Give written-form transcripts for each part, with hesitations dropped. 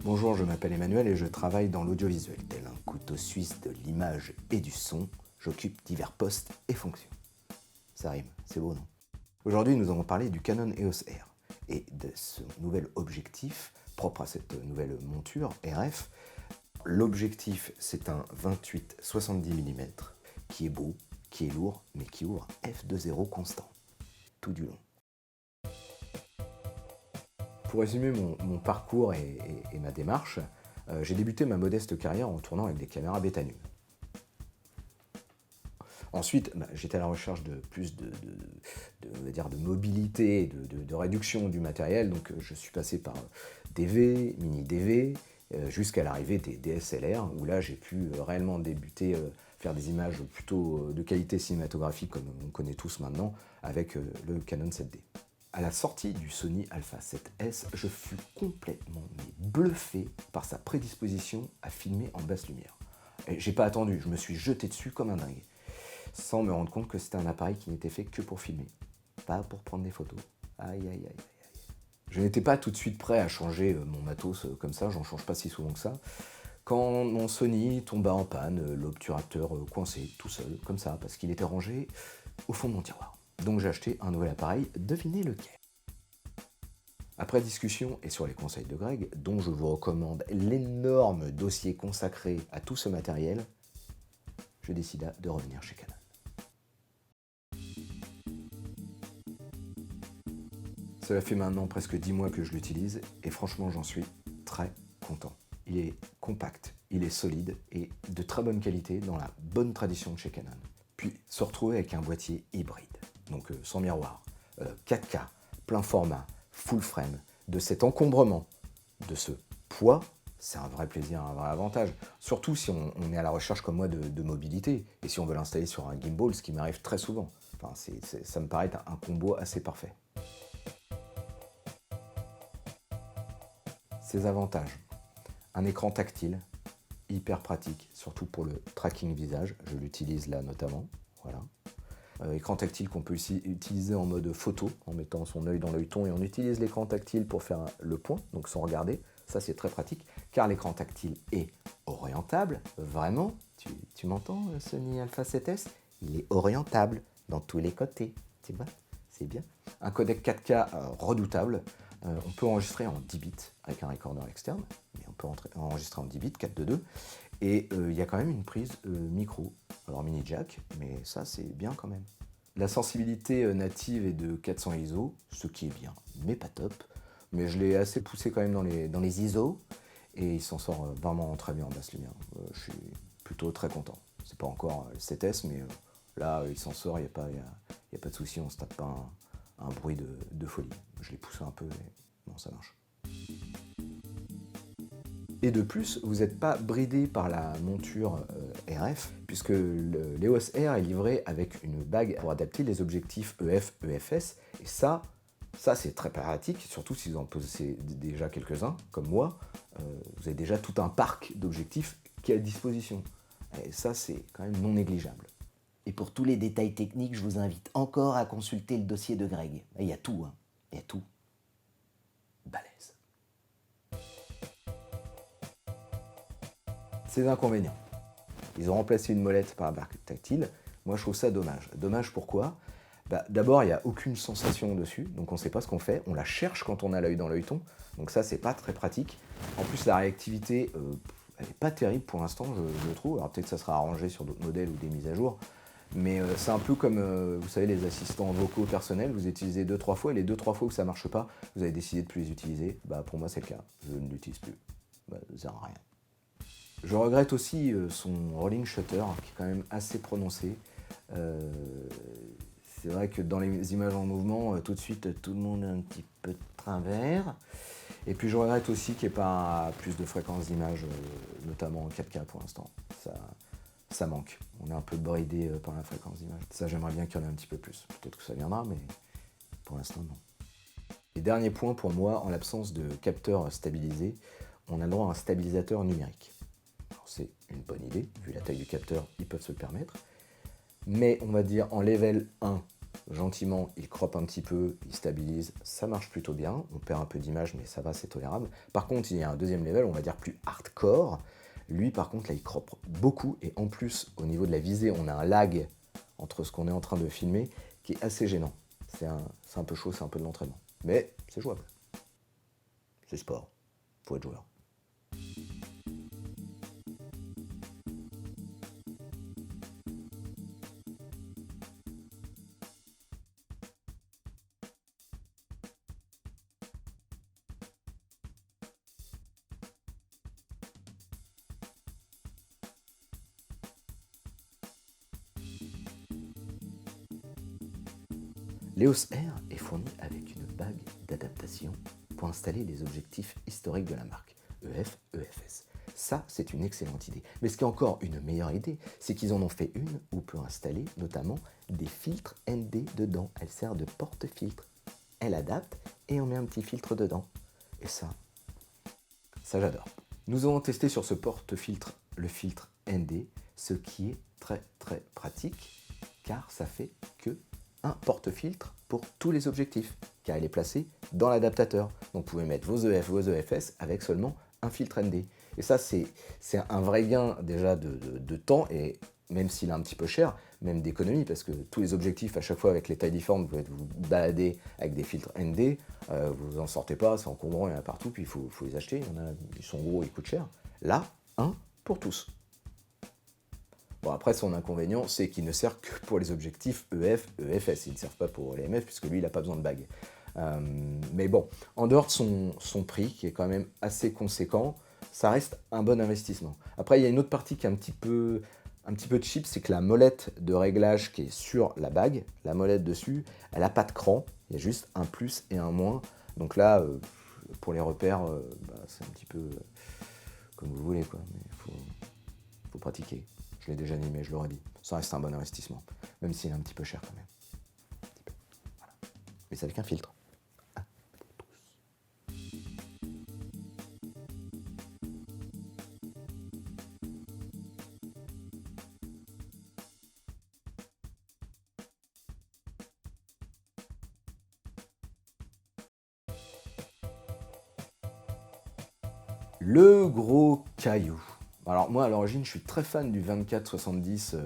Bonjour, je m'appelle Emmanuel et je travaille dans l'audiovisuel. Tel un couteau suisse de l'image et du son, j'occupe divers postes et fonctions. Ça rime, c'est beau, non? Aujourd'hui, nous allons parler du Canon EOS R et de ce nouvel objectif propre à cette nouvelle monture RF. L'objectif, c'est un 28-70 mm qui est beau, qui est lourd, mais qui ouvre f2.0 constant, tout du long. Pour résumer mon parcours et ma démarche, j'ai débuté ma modeste carrière en tournant avec des caméras Betanew. Ensuite, j'étais à la recherche de plus de mobilité, de réduction du matériel, donc je suis passé par DV, mini DV, jusqu'à l'arrivée des DSLR, où là j'ai pu réellement débuter, faire des images plutôt de qualité cinématographique comme on connaît tous maintenant, avec le Canon 7D. À la sortie du Sony Alpha 7S, je fus complètement bluffé par sa prédisposition à filmer en basse lumière. Et j'ai pas attendu, je me suis jeté dessus comme un dingue, sans me rendre compte que c'était un appareil qui n'était fait que pour filmer, pas pour prendre des photos. Aïe aïe aïe aïe. Je n'étais pas tout de suite prêt à changer mon matos comme ça, j'en change pas si souvent que ça. Quand mon Sony tomba en panne, l'obturateur coincé tout seul, comme ça, parce qu'il était rangé au fond de mon tiroir. Donc j'ai acheté un nouvel appareil, devinez lequel. Après discussion et sur les conseils de Greg, dont je vous recommande l'énorme dossier consacré à tout ce matériel, je décida de revenir chez Canon. Cela fait maintenant presque 10 mois que je l'utilise et franchement j'en suis très content. Il est compact, il est solide et de très bonne qualité dans la bonne tradition de chez Canon. Puis se retrouver avec un boîtier hybride, donc sans miroir, 4K, plein format, full frame, de cet encombrement, de ce poids, c'est un vrai plaisir, un vrai avantage. Surtout si on est à la recherche comme moi de mobilité et si on veut l'installer sur un gimbal, ce qui m'arrive très souvent. Enfin, ça me paraît un combo assez parfait. Ses avantages, un écran tactile, hyper pratique, surtout pour le tracking visage, je l'utilise là notamment, voilà. Écran tactile qu'on peut aussi utiliser en mode photo, en mettant son œil dans l'œilleton, et on utilise l'écran tactile pour faire le point, donc sans regarder, ça c'est très pratique, car l'écran tactile est orientable, vraiment, tu m'entends Sony Alpha 7S? Il est orientable dans tous les côtés, tu vois, c'est bien. Un codec 4K redoutable, on peut enregistrer en 10 bits avec un recorder externe, mais on peut enregistrer en 10 bits, 4.2.2, et il y a quand même une prise micro, alors mini jack, mais ça c'est bien quand même. La sensibilité native est de 400 ISO, ce qui est bien, mais pas top, mais je l'ai assez poussé quand même dans les ISO, et il s'en sort vraiment très bien en basse lumière. Je suis plutôt très content. C'est pas encore le 7S, mais là il s'en sort, il n'y a pas de souci, on se tape pas un bruit de folie. Je l'ai poussé un peu, mais non, ça marche. Et de plus, vous n'êtes pas bridé par la monture RF, puisque l'EOS R est livré avec une bague pour adapter les objectifs EF, EFS, et ça c'est très pratique, surtout si vous en possédez déjà quelques-uns, comme moi, vous avez déjà tout un parc d'objectifs qui est à disposition. Et ça, c'est quand même non négligeable. Et pour tous les détails techniques, je vous invite encore à consulter le dossier de Greg. Il y a tout, hein. Il y a tout. Balèze. Ses inconvénients. Ils ont remplacé une molette par un barre tactile. Moi, je trouve ça dommage. Dommage pourquoi? D'abord, il n'y a aucune sensation dessus, donc on ne sait pas ce qu'on fait. On la cherche quand on a l'œil dans l'œilleton, donc ça, c'est pas très pratique. En plus, la réactivité, elle n'est pas terrible pour l'instant, je trouve. Alors peut-être que ça sera arrangé sur d'autres modèles ou des mises à jour. Mais c'est un peu comme, vous savez, les assistants vocaux personnels, vous utilisez 2-3 fois, et les 2-3 fois où ça ne marche pas, vous avez décidé de ne plus les utiliser. Pour moi, c'est le cas. Je ne l'utilise plus. Ça sert à rien. Je regrette aussi son rolling shutter, qui est quand même assez prononcé. C'est vrai que dans les images en mouvement, tout de suite, tout le monde est un petit peu de travers. Et puis je regrette aussi qu'il n'y ait pas plus de fréquences d'image, notamment en 4K pour l'instant. Ça manque. On est un peu bridé par la fréquence d'image. Ça, j'aimerais bien qu'il y en ait un petit peu plus. Peut-être que ça viendra, mais pour l'instant, non. Et dernier point pour moi, en l'absence de capteur stabilisé, on a le droit à un stabilisateur numérique. C'est une bonne idée, vu la taille du capteur, ils peuvent se le permettre. Mais on va dire en level 1, gentiment, il croppe un petit peu, il stabilise, ça marche plutôt bien. On perd un peu d'image, mais ça va, c'est tolérable. Par contre, il y a un deuxième level, on va dire plus hardcore. Lui, par contre, là, il croppe beaucoup. Et en plus, au niveau de la visée, on a un lag entre ce qu'on est en train de filmer qui est assez gênant. C'est un peu chaud, c'est un peu de l'entraînement. Mais c'est jouable. C'est sport. Faut être joueur. L'EOS R est fourni avec une bague d'adaptation pour installer les objectifs historiques de la marque, EF, EFS. Ça, c'est une excellente idée. Mais ce qui est encore une meilleure idée, c'est qu'ils en ont fait une où on peut installer notamment des filtres ND dedans. Elle sert de porte-filtre. Elle adapte et on met un petit filtre dedans. Et ça j'adore. Nous avons testé sur ce porte-filtre le filtre ND, ce qui est très très pratique car ça fait que un porte-filtre pour tous les objectifs, car il est placé dans l'adaptateur. Donc vous pouvez mettre vos EF, vos EFS avec seulement un filtre ND. Et ça, c'est un vrai gain déjà de temps, et même s'il est un petit peu cher, même d'économie, parce que tous les objectifs, à chaque fois avec les tailles différentes, vous pouvez vous balader avec des filtres ND, vous n'en sortez pas, c'est encombrant, il y en a partout, puis il faut les acheter, ils sont gros, ils coûtent cher. Là, un pour tous. Bon, après, son inconvénient, c'est qu'il ne sert que pour les objectifs EF, EFS. Il ne sert pas pour les MF, puisque lui, il n'a pas besoin de bague. Mais bon, en dehors de son prix, qui est quand même assez conséquent, ça reste un bon investissement. Après, il y a une autre partie qui est un petit peu cheap, c'est que la molette de réglage qui est sur la bague, la molette dessus, elle n'a pas de cran. Il y a juste un plus et un moins. Donc là, pour les repères, c'est un petit peu comme vous voulez, quoi. Mais il faut pratiquer. Je l'ai déjà dit, mais je l'aurais dit. Ça reste un bon investissement, même s'il est un petit peu cher quand même. Voilà. Mais c'est avec un filtre. Ah, le gros caillou. Alors moi, à l'origine, je suis très fan du 24-70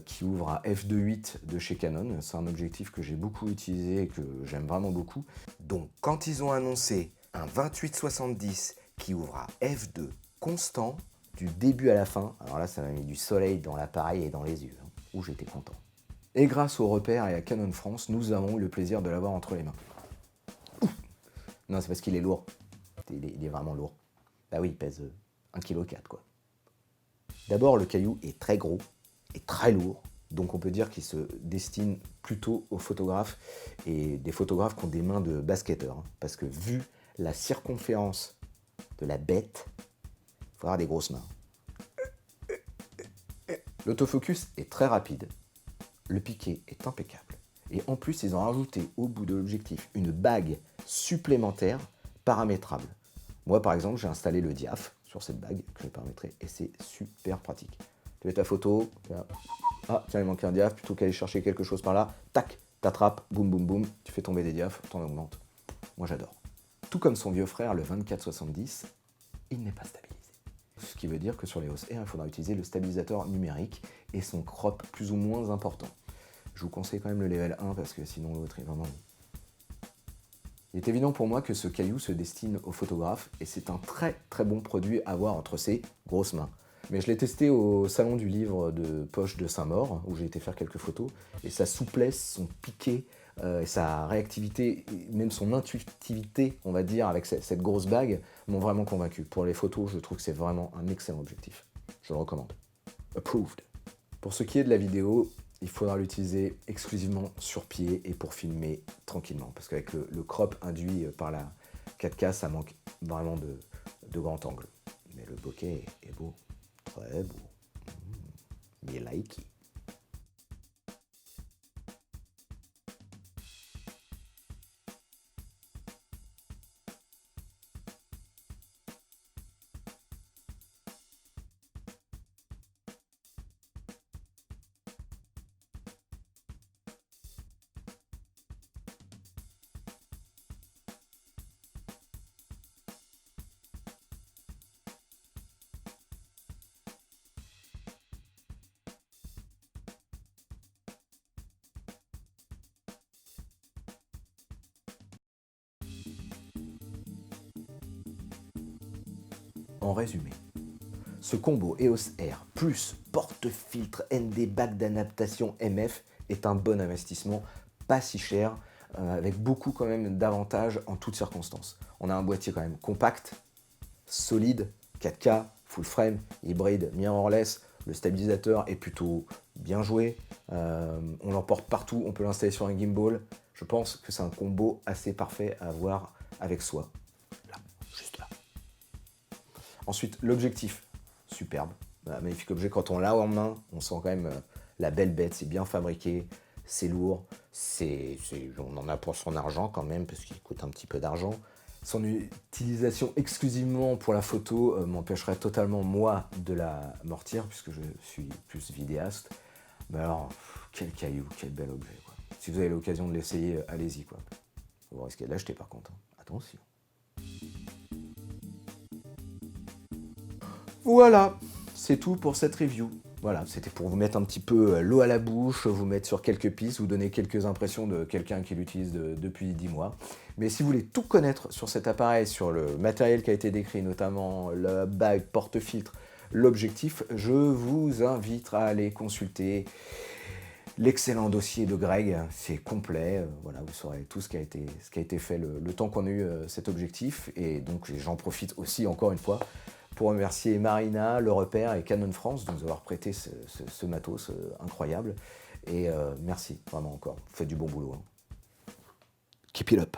qui ouvre à f2.8 de chez Canon. C'est un objectif que j'ai beaucoup utilisé et que j'aime vraiment beaucoup. Donc quand ils ont annoncé un 28-70 qui ouvre à f2 constant, du début à la fin, alors là ça m'a mis du soleil dans l'appareil et dans les yeux, hein, où j'étais content. Et grâce au repère et à Canon France, nous avons eu le plaisir de l'avoir entre les mains. Ouf. Non, c'est parce qu'il est lourd. Il est vraiment lourd. Bah oui, il pèse 1,4 kg quoi. D'abord, le caillou est très gros et très lourd, donc on peut dire qu'il se destine plutôt aux photographes et des photographes qui ont des mains de basketteurs, hein, parce que vu la circonférence de la bête, il faut avoir des grosses mains. L'autofocus est très rapide, le piqué est impeccable, et en plus ils ont rajouté au bout de l'objectif une bague supplémentaire paramétrable. Moi par exemple j'ai installé le diaph sur cette bague que je vais paramétrer et c'est super pratique. Tu fais ta photo, ah tiens il manque un diaph, plutôt qu'aller chercher quelque chose par là, tac, t'attrapes, boum boum boum, tu fais tomber des diaphs, t'en augmentes. Moi j'adore. Tout comme son vieux frère le 24-70, il n'est pas stabilisé. Ce qui veut dire que sur les EOS R, il faudra utiliser le stabilisateur numérique et son crop plus ou moins important. Je vous conseille quand même le level 1 parce que sinon l'autre est vraiment... Il est évident pour moi que ce caillou se destine aux photographes et c'est un très très bon produit à avoir entre ses grosses mains. Mais je l'ai testé au salon du livre de poche de Saint-Maur où j'ai été faire quelques photos et sa souplesse, son piqué, sa réactivité, même son intuitivité, on va dire, avec cette grosse bague, m'ont vraiment convaincu. Pour les photos, je trouve que c'est vraiment un excellent objectif. Je le recommande. Approved. Pour ce qui est de la vidéo, il faudra l'utiliser exclusivement sur pied et pour filmer tranquillement. Parce qu'avec le crop induit par la 4K, ça manque vraiment de grand angle. Mais le bokeh est beau, très beau. Mais likey. En résumé, ce combo EOS R plus porte-filtre ND bac d'adaptation MF est un bon investissement, pas si cher, avec beaucoup quand même d'avantages en toutes circonstances. On a un boîtier quand même compact, solide, 4K, full frame, hybride, mirrorless, le stabilisateur est plutôt bien joué, on l'emporte partout, on peut l'installer sur un gimbal. Je pense que c'est un combo assez parfait à avoir avec soi. Là, juste là. Ensuite, l'objectif, superbe, magnifique objet. Quand on l'a en main, on sent quand même la belle bête, c'est bien fabriqué, c'est lourd, on en a pour son argent quand même, parce qu'il coûte un petit peu d'argent. Son utilisation exclusivement pour la photo m'empêcherait totalement, moi, de la mortir, puisque je suis plus vidéaste. Mais alors, quel caillou, quel bel objet, quoi. Si vous avez l'occasion de l'essayer, allez-y, quoi. Vous risquez de l'acheter, par contre, hein. Attention. Voilà, c'est tout pour cette review. Voilà, c'était pour vous mettre un petit peu l'eau à la bouche, vous mettre sur quelques pistes, vous donner quelques impressions de quelqu'un qui l'utilise depuis 10 mois. Mais si vous voulez tout connaître sur cet appareil, sur le matériel qui a été décrit, notamment la bague, porte-filtre, l'objectif, je vous invite à aller consulter l'excellent dossier de Greg. C'est complet, voilà, vous saurez tout ce qui a été fait le temps qu'on a eu cet objectif. Et donc j'en profite aussi encore une fois pour remercier Marina, Le Repère et Canon France de nous avoir prêté ce matos incroyable. Et merci, vraiment encore. Vous faites du bon boulot, hein. Keep it up.